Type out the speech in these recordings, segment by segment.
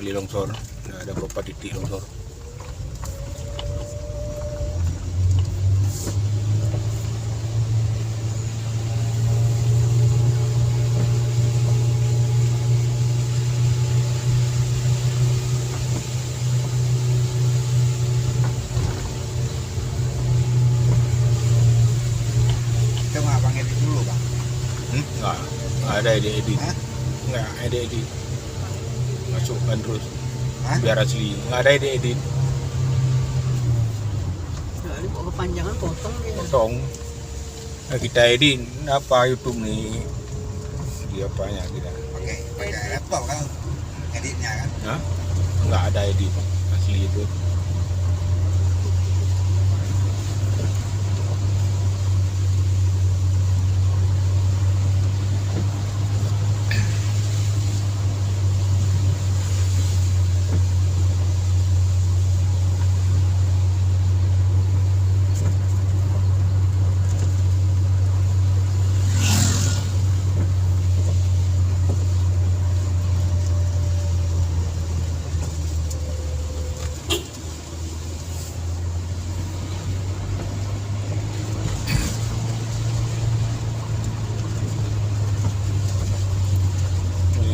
kali longsor, ada beberapa titik longsor. Itu nggak Bang edit dulu Bang? Nggak ada edit. Hah? Nggak ada edit. Masukkan terus. Hah? Biar asli. Nggak ada edit. Nah, ini kok kepanjangan potong ya. Potong. Nah, kita edit apa YouTube nih? Di apanya kita? Pakai laptop kan editnya kan? Hah? Nggak ada edit asli itu.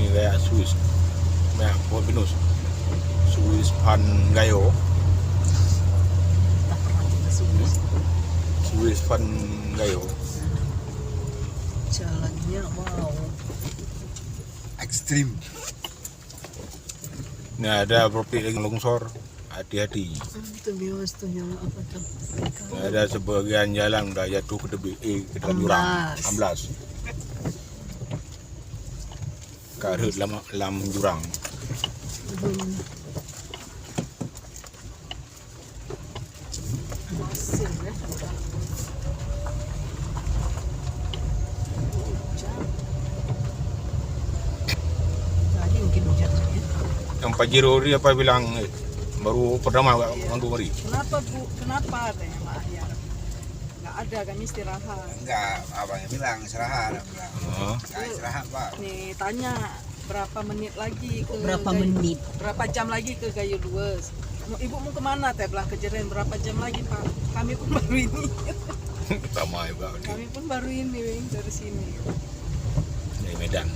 Kayak Swiss, kayak Pinus, Swiss Van Gayo, Tak pernah kita Swiss. Swiss Van Gayo. Jalannya wow. Ekstrim. Nah, ada profil lagi longsor, hati-hati. Itu bios tuh yang apa tuh? Nah, ada sebagian jalan udah jatuh ke dalam jurang, 16. Karut lam jurang. Masih ya. Hujan. Tadi mungkin hujan ya. Yang Pajero dia apa bilang baru pertama mandu mari. Kenapa Bu? Kenapa katanya Mak Ahyar? Nggak ada, kami istirahat. Enggak, abangnya bilang istirahat. Abang bilang, Oh. nggak istirahat Pak. Nih tanya berapa menit lagi ke Berapa Gayo- menit? berapa jam lagi ke Gayo Lues? Ibu mau kemana teh? Belah Kejeren berapa jam lagi Pak? Kami pun baru ini. Sama juga Kami pun baru ini dari sini. di Medan.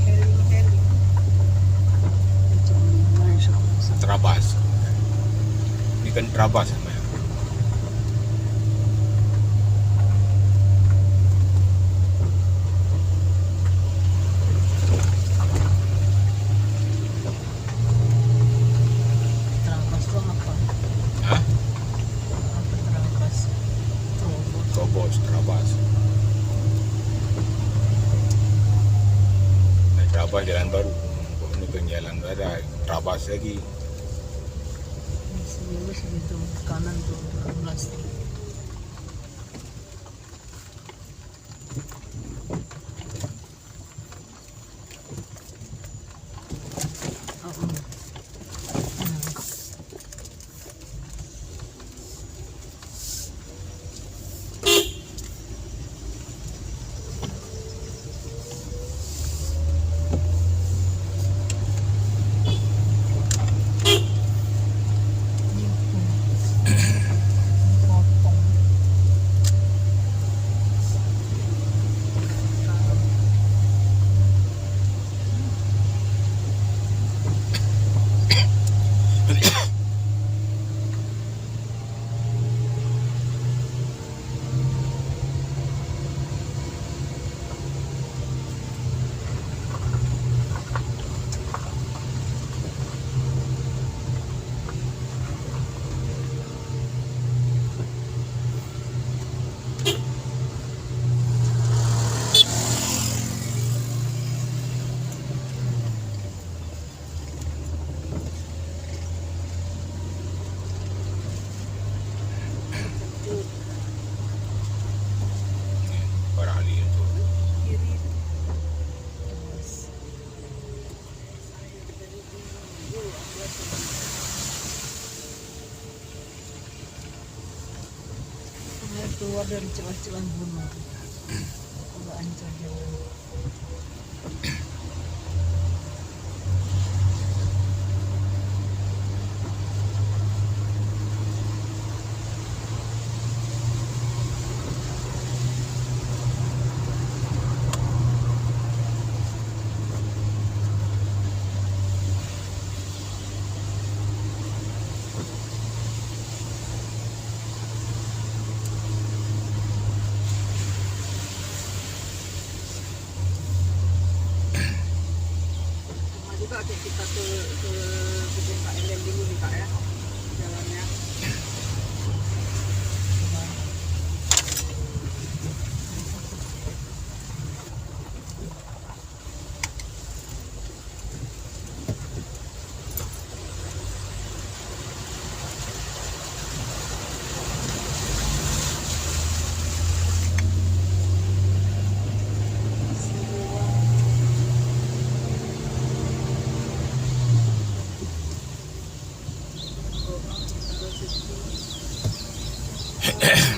Heli. Jam 5 insya Allah. Terabas. Ini kan terabas namanya. Terangkas tuh apa? Hah? Apa terangkas? Terobos. Terobos, terabas. Nah, terabas jalan baru. Ini kan jalan ada terabas lagi. Sini segitu kanan tuh 16. Keluar dari celah-celah gunung. Kalau Kak, kayak kita ke kebun Kak Ellen dulu nih Kak ya, jalannya. Oh,